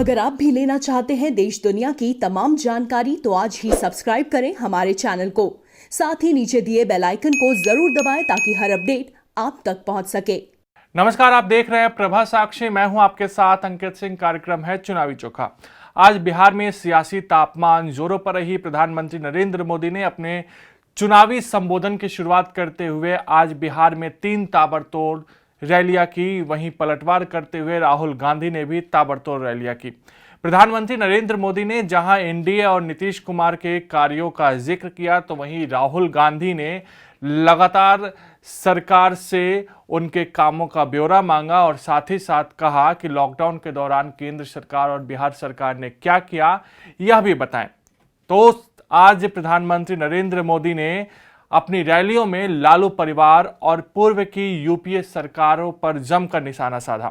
अगर आप भी लेना चाहते हैं देश दुनिया की तमाम जानकारी तो आज ही सब्सक्राइब करें हमारे चैनल को। साथ ही नीचे दिए बेल आइकन को जरूर दबाएं ताकि हर अपडेट आप तक पहुंच सके। नमस्कार, आप देख रहे हैं प्रभा साक्षी। मैं हूं आपके साथ अंकित सिंह। कार्यक्रम है चुनावी चोखा। आज बिहार में सियासी तापमान जोरों पर रही। प्रधानमंत्री नरेंद्र मोदी ने अपने चुनावी संबोधन की शुरुआत करते हुए आज बिहार में 3 ताबड़तोड़ रैलियां की। वहीं पलटवार करते हुए राहुल गांधी ने भी ताबड़तोड़ रैलियां की। प्रधानमंत्री नरेंद्र मोदी ने जहां एनडीए और नीतीश कुमार के कार्यों का जिक्र किया तो वहीं राहुल गांधी ने लगातार सरकार से उनके कामों का ब्यौरा मांगा और साथ ही साथ कहा कि लॉकडाउन के दौरान केंद्र सरकार और बिहार सरकार ने क्या किया यह भी बताएं। तो आज प्रधानमंत्री नरेंद्र मोदी ने अपनी रैलियों में लालू परिवार और पूर्व की यूपीए सरकारों पर जमकर निशाना साधा।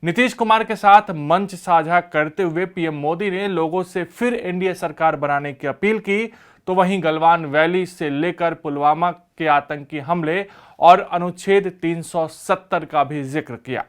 नीतीश कुमार के साथ मंच साझा करते हुए पीएम मोदी ने लोगों से फिर एनडीए सरकार बनाने की अपील की। तो वहीं गलवान वैली से लेकर पुलवामा के आतंकी हमले और अनुच्छेद 370 का भी जिक्र किया।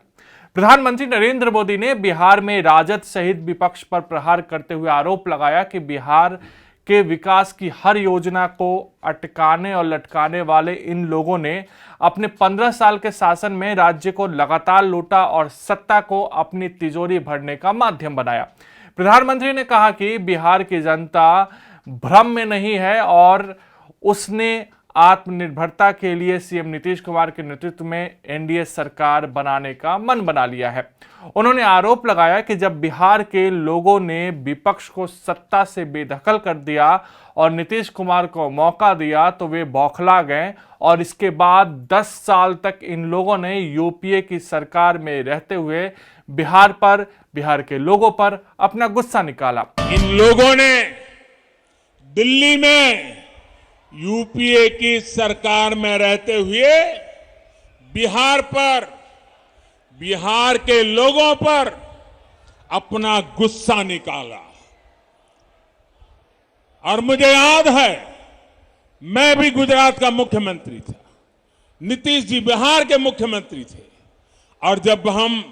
प्रधानमंत्री नरेंद्र मोदी ने बिहार में राजद सहित विपक्ष पर प्रहार करते हुए आरोप लगाया कि बिहार के विकास की हर योजना को अटकाने और लटकाने वाले इन लोगों ने अपने 15 साल के शासन में राज्य को लगातार लूटा और सत्ता को अपनी तिजोरी भरने का माध्यम बनाया। प्रधानमंत्री ने कहा कि बिहार की जनता भ्रम में नहीं है और उसने आत्मनिर्भरता के लिए सीएम नीतीश कुमार के नेतृत्व में एनडीए सरकार बनाने का मन बना लिया है। उन्होंने आरोप लगाया कि जब बिहार के लोगों ने विपक्ष को सत्ता से बेदखल कर दिया और नीतीश कुमार को मौका दिया तो वे बौखला गए और इसके बाद 10 साल तक इन लोगों ने यूपीए की सरकार में रहते हुए बिहार पर, बिहार के लोगों पर अपना गुस्सा निकाला। इन लोगों ने दिल्ली में यूपीए की सरकार में रहते हुए बिहार पर, बिहार के लोगों पर अपना गुस्सा निकाला। और मुझे याद है, मैं भी गुजरात का मुख्यमंत्री था, नीतीश जी बिहार के मुख्यमंत्री थे और जब हम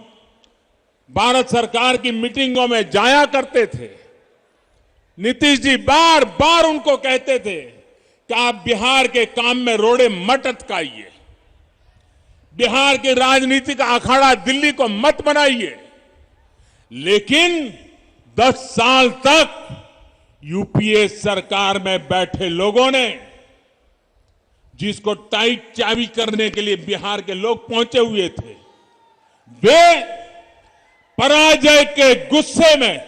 भारत सरकार की मीटिंगों में जाया करते थे, नीतीश जी बार बार उनको कहते थे कि आप बिहार के काम में रोड़े मत अटकाइए, बिहार के राजनीति का अखाड़ा दिल्ली को मत बनाइए। लेकिन 10 साल तक यूपीए सरकार में बैठे लोगों ने, जिसको टाइट चाबी करने के लिए बिहार के लोग पहुंचे हुए थे, वे पराजय के गुस्से में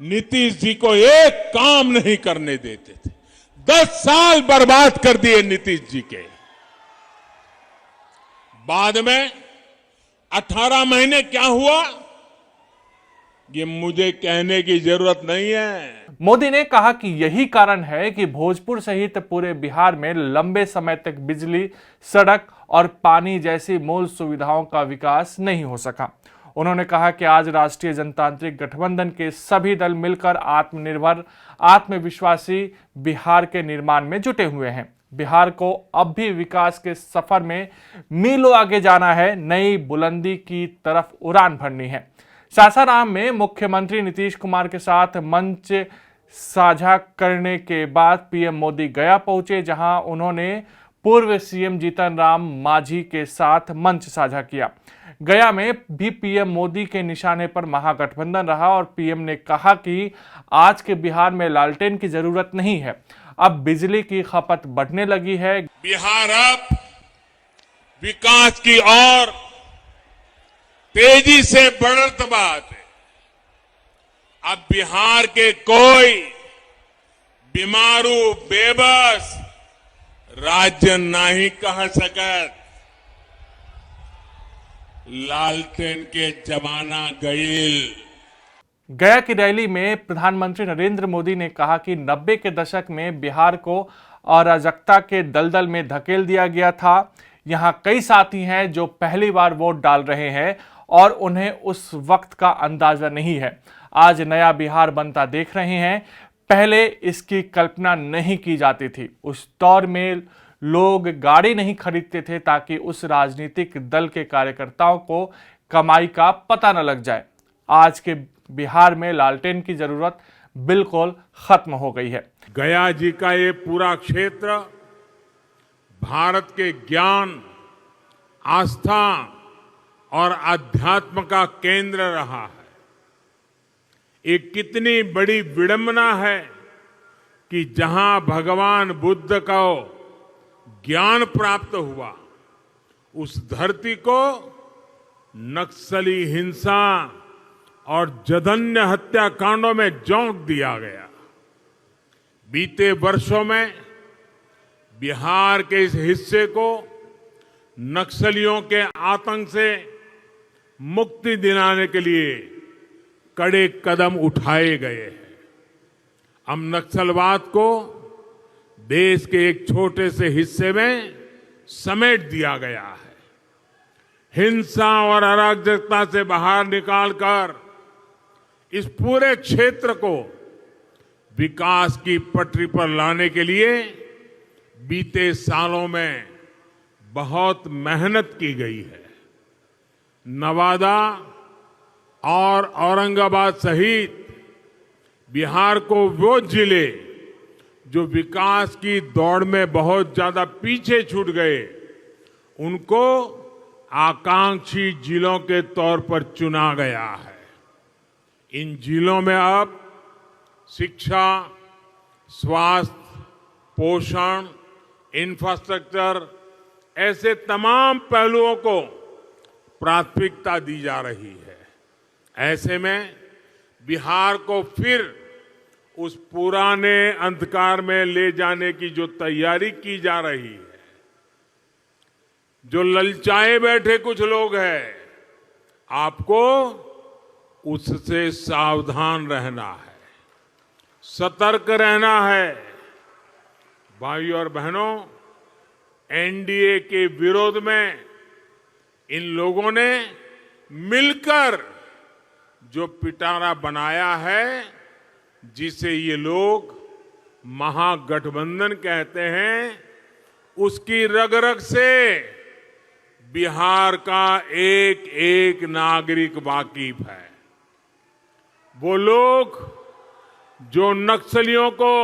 नीतीश जी को एक काम नहीं करने देते थे। 10 साल बर्बाद कर दिए नीतीश जी के। बाद में 18 महीने क्या हुआ, ये मुझे कहने की जरूरत नहीं है। मोदी ने कहा कि यही कारण है कि भोजपुर सहित पूरे बिहार में लंबे समय तक बिजली, सड़क और पानी जैसी मूल सुविधाओं का विकास नहीं हो सका। उन्होंने कहा कि आज राष्ट्रीय जनतांत्रिक गठबंधन के सभी दल मिलकर आत्मनिर्भर, आत्मविश्वासी बिहार के निर्माण में जुटे हुए हैं। बिहार को अब भी विकास के सफर में मीलों आगे जाना है, नई बुलंदी की तरफ उड़ान भरनी है। सासाराम में मुख्यमंत्री नीतीश कुमार के साथ मंच साझा करने के बाद पीएम मोदी गया पहुंचे, जहां उन्होंने पूर्व सीएम जीतन राम मांझी के साथ मंच साझा किया। गया में भी पीएम मोदी के निशाने पर महागठबंधन रहा और पीएम ने कहा कि आज के बिहार में लालटेन की जरूरत नहीं है, अब बिजली की खपत बढ़ने लगी है। बिहार अब विकास की ओर तेजी से बढ़त बात है। अब बिहार के कोई बीमारू बेबस राज्य नहीं कह सकत लालटेन के जमाना गईल। गया की रैली में प्रधानमंत्री नरेंद्र मोदी ने कहा कि 90 के दशक में बिहार को अराजकता के दलदल में धकेल दिया गया था। यहां कई साथी हैं जो पहली बार वोट डाल रहे हैं और उन्हें उस वक्त का अंदाजा नहीं है। आज नया बिहार बनता देख रहे हैं, पहले इसकी कल्पना नहीं की जाती थी। उस दौर में लोग गाड़ी नहीं खरीदते थे ताकि उस राजनीतिक दल के कार्यकर्ताओं को कमाई का पता न लग जाए। आज के बिहार में लालटेन की जरूरत बिल्कुल खत्म हो गई है। गया जी का ये पूरा क्षेत्र भारत के ज्ञान, आस्था और अध्यात्म का केंद्र रहा है। ये कितनी बड़ी विडंबना है कि जहां भगवान बुद्ध को ज्ञान प्राप्त हुआ, उस धरती को नक्सली हिंसा और जघन्य हत्याकांडों में झोंक दिया गया। बीते वर्षों में बिहार के इस हिस्से को नक्सलियों के आतंक से मुक्ति दिलाने के लिए कड़े कदम उठाए गए हैं। अब नक्सलवाद को देश के एक छोटे से हिस्से में समेट दिया गया है। हिंसा और अराजकता से बाहर निकालकर इस पूरे क्षेत्र को विकास की पटरी पर लाने के लिए बीते सालों में बहुत मेहनत की गई है। नवादा और औरंगाबाद सहित बिहार को वो जिले जो विकास की दौड़ में बहुत ज्यादा पीछे छूट गए, उनको आकांक्षी जिलों के तौर पर चुना गया है। इन जिलों में अब शिक्षा, स्वास्थ्य, पोषण, इंफ्रास्ट्रक्चर ऐसे तमाम पहलुओं को प्राथमिकता दी जा रही है। ऐसे में बिहार को फिर उस पुराने अंधकार में ले जाने की जो तैयारी की जा रही है, जो ललचाए बैठे कुछ लोग हैं, आपको उससे सावधान रहना है, सतर्क रहना है। भाइयों और बहनों, एनडीए के विरोध में इन लोगों ने मिलकर जो पिटारा बनाया है, जिसे ये लोग महागठबंधन कहते हैं, उसकी रग रग से बिहार का एक एक नागरिक वाकिफ है। वो लोग जो नक्सलियों को,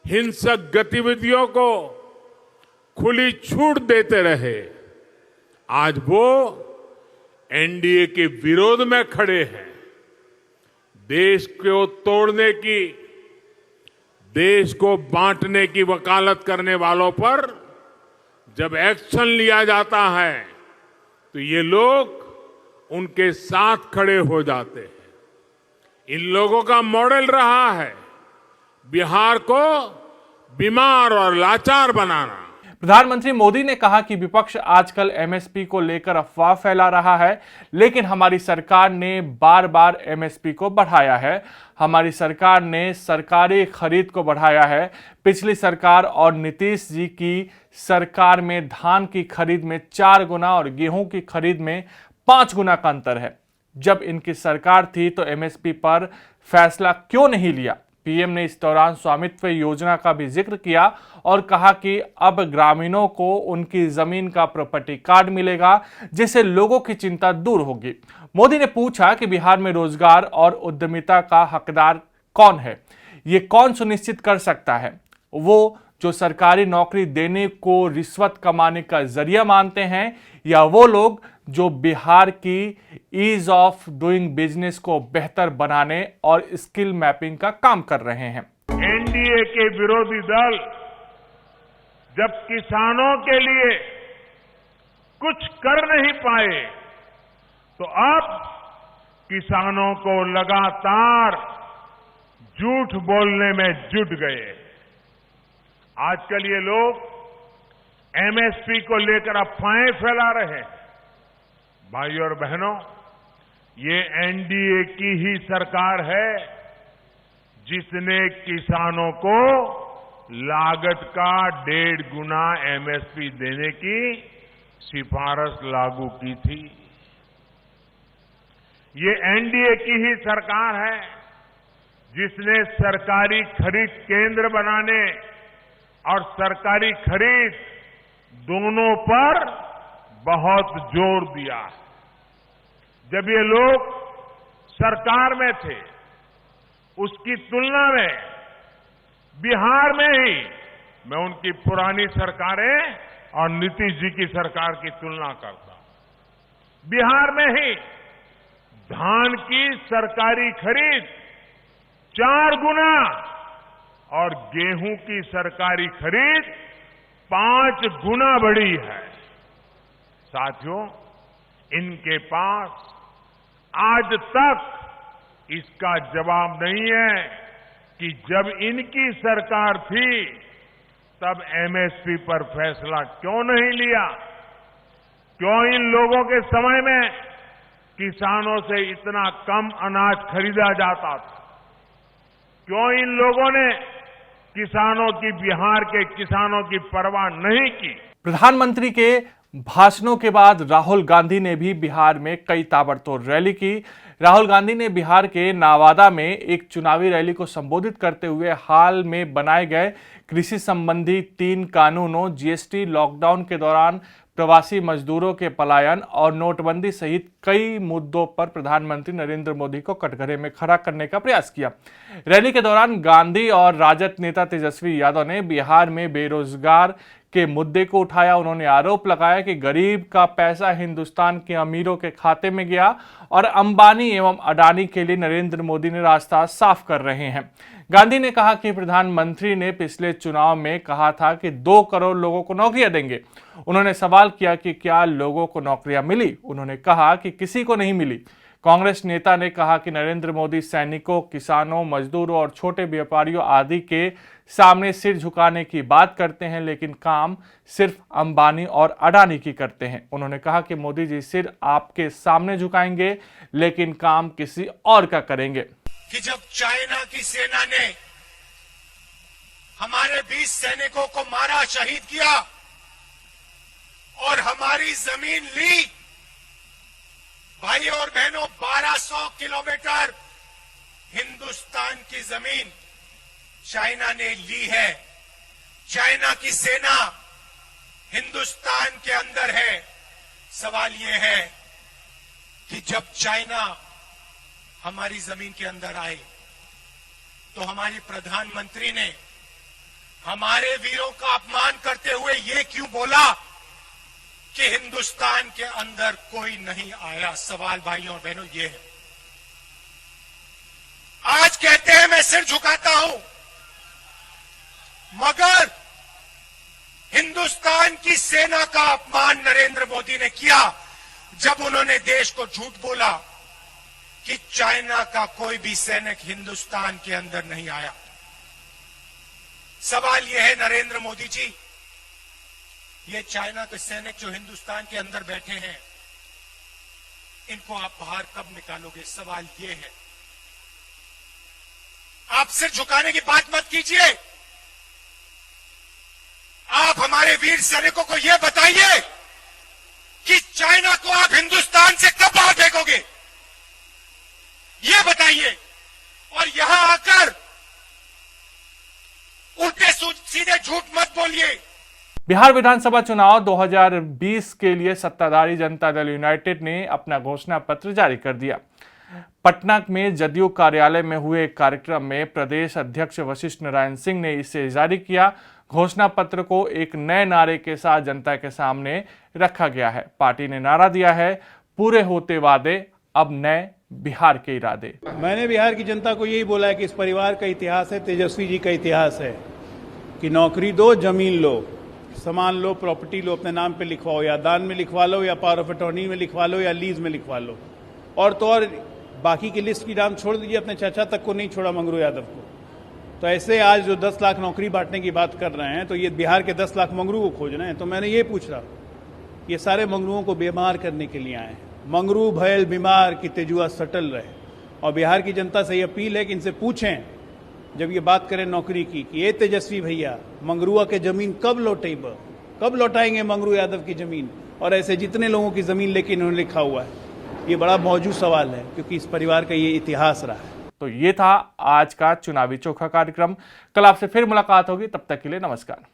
हिंसक गतिविधियों को खुली छूट देते रहे, आज वो एनडीए के विरोध में खड़े हैं। देश को तोड़ने की, देश को बांटने की वकालत करने वालों पर जब एक्शन लिया जाता है तो ये लोग उनके साथ खड़े हो जाते हैं। इन लोगों का मॉडल रहा है बिहार को बीमार और लाचार बनाना। प्रधानमंत्री मोदी ने कहा कि विपक्ष आजकल एमएसपी को लेकर अफवाह फैला रहा है, लेकिन हमारी सरकार ने बार बार एमएसपी को बढ़ाया है। हमारी सरकार ने सरकारी खरीद को बढ़ाया है। पिछली सरकार और नीतीश जी की सरकार में धान की खरीद में 4 गुना और गेहूं की खरीद में 5 गुना का अंतर है। जब इनकी सरकार थी तो एमएसपी पर फैसला क्यों नहीं लिया? पीएम ने इस दौरान स्वामित्व योजना का भी जिक्र किया और कहा कि अब ग्रामीणों को उनकी जमीन का प्रॉपर्टी कार्ड मिलेगा, जिससे लोगों की चिंता दूर होगी। मोदी ने पूछा कि बिहार में रोजगार और उद्यमिता का हकदार कौन है? ये कौन सुनिश्चित कर सकता है? वो जो सरकारी नौकरी देने को रिश्वत कमाने का जरिया मानते हैं, या वो लोग जो बिहार की ईज ऑफ डूइंग बिजनेस को बेहतर बनाने और स्किल मैपिंग का काम कर रहे हैं। एनडीए के विरोधी दल जब किसानों के लिए कुछ कर नहीं पाए तो अब किसानों को लगातार झूठ बोलने में जुट गए। आजकल ये लोग एमएसपी को लेकर अफवाहें फैला रहे हैं। भाइयों और बहनों, ये एनडीए की ही सरकार है जिसने किसानों को लागत का 1.5 गुना एमएसपी देने की सिफारिश लागू की थी। ये एनडीए की ही सरकार है जिसने सरकारी खरीद केंद्र बनाने और सरकारी खरीद दोनों पर बहुत जोर दिया। जब ये लोग सरकार में थे, उसकी तुलना में बिहार में ही मैं उनकी पुरानी सरकारें और नीतीश जी की सरकार की तुलना करता हूं। बिहार में ही धान की सरकारी खरीद 4 गुना और गेहूं की सरकारी खरीद 5 गुना बढ़ी है। साथियों, इनके पास आज तक इसका जवाब नहीं है कि जब इनकी सरकार थी तब एमएसपी पर फैसला क्यों नहीं लिया, क्यों इन लोगों के समय में किसानों से इतना कम अनाज खरीदा जाता था, क्यों इन लोगों ने किसानों की, बिहार के किसानों की परवाह नहीं की। प्रधानमंत्री के भाषणों के बाद राहुल गांधी ने भी बिहार में कई ताबड़तोड़ रैली की। राहुल गांधी ने बिहार के नवादा में एक चुनावी रैली को संबोधित करते हुए हाल में बनाए गए कृषि संबंधी 3 कानूनों, जीएसटी, लॉकडाउन के दौरान प्रवासी मजदूरों के पलायन और नोटबंदी सहित कई मुद्दों पर प्रधानमंत्री नरेंद्र मोदी को कटघरे में खड़ा करने का प्रयास किया। रैली के दौरान गांधी और राजद नेता तेजस्वी यादव ने बिहार में बेरोजगार के मुद्दे को उठाया। उन्होंने आरोप लगाया कि गरीब का पैसा हिंदुस्तान के अमीरों के खाते में गया और अंबानी एवं अडानी के लिए नरेंद्र मोदी ने रास्ता साफ कर रहे हैं। गांधी ने कहा कि प्रधानमंत्री ने पिछले चुनाव में कहा था कि 2 करोड़ लोगों को नौकरियां देंगे। उन्होंने सवाल किया कि क्या लोगों को नौकरियां मिली। उन्होंने कहा कि किसी को नहीं मिली। कांग्रेस नेता ने कहा कि नरेंद्र मोदी सैनिकों, किसानों, मजदूरों और छोटे व्यापारियों आदि के सामने सिर झुकाने की बात करते हैं, लेकिन काम सिर्फ अंबानी और अडानी की करते हैं। उन्होंने कहा कि मोदी जी सिर आपके सामने झुकाएंगे, लेकिन काम किसी और का करेंगे। कि जब चाइना की सेना ने हमारे 20 सैनिकों को मारा, शहीद किया और हमारी जमीन ली, भाइयों और बहनों, 1200 किलोमीटर हिंदुस्तान की जमीन चाइना ने ली है। चाइना की सेना हिंदुस्तान के अंदर है। सवाल यह है कि जब चाइना हमारी जमीन के अंदर आए तो हमारे प्रधानमंत्री ने हमारे वीरों का अपमान करते हुए ये क्यों बोला कि हिंदुस्तान के अंदर कोई नहीं आया। सवाल भाइयों और बहनों ये है। आज कहते हैं मैं सिर झुकाता हूं, मगर हिंदुस्तान की सेना का अपमान नरेंद्र मोदी ने किया जब उन्होंने देश को झूठ बोला कि चाइना का कोई भी सैनिक हिंदुस्तान के अंदर नहीं आया। सवाल यह है नरेंद्र मोदी जी, ये चाइना के सैनिक जो हिंदुस्तान के अंदर बैठे हैं, इनको आप बाहर कब निकालोगे? सवाल ये है। आप सिर झुकाने की बात मत कीजिए। आप हमारे वीर सैनिकों को यह बताइए कि चाइना को आप हिंदुस्तान से कब बाहर फेंकोगे, ये बताइए। और यहां आकर उल्टे सीधे झूठ मत बोलिए। बिहार विधानसभा चुनाव 2020 के लिए सत्ताधारी जनता दल यूनाइटेड ने अपना घोषणा पत्र जारी कर दिया। पटना में जदयू कार्यालय में हुए एक कार्यक्रम में प्रदेश अध्यक्ष वशिष्ठ नारायण सिंह ने इसे जारी किया। घोषणा पत्र को एक नए नारे के साथ जनता के सामने रखा गया है। पार्टी ने नारा दिया है, पूरे होते वादे, अब नए बिहार के इरादे। मैंने बिहार की जनता को यही बोला है कि इस परिवार का इतिहास है, तेजस्वी जी का इतिहास है कि नौकरी दो, जमीन लो, सामान लो, प्रॉपर्टी लो, अपने नाम पे लिखवाओ, या दान में लिखवा लो, या पावर ऑफ अटॉर्नी में लिखवा लो, या लीज में लिखवा लो। और तो और बाकी की लिस्ट की नाम छोड़ दीजिए, अपने चाचा तक को नहीं छोड़ा, मंगरू यादव को। तो ऐसे आज जो 10 लाख नौकरी बांटने की बात कर रहे हैं, तो ये बिहार के 10 लाख मंगरू को खोज रहे हैं। तो मैंने ये पूछ रहा, ये सारे मंगरुओं को बीमार करने के लिए आए हैं। मंगरू भयल बीमार की तेजुआ सटल रहे। और बिहार की जनता से ये अपील है कि इनसे पूछें, जब ये बात करें नौकरी की, कि ये तेजस्वी भैया मंगरुआ के जमीन कब लौटेब, कब लौटाएंगे मंगरू यादव की जमीन? और ऐसे जितने लोगों की जमीन लेके इन्होंने लिखा हुआ है, ये बड़ा मौजूद सवाल है, क्योंकि इस परिवार का ये इतिहास रहा है। तो ये था आज का चुनावी चोखा कार्यक्रम। कल आपसे फिर मुलाकात होगी, तब तक के लिए नमस्कार।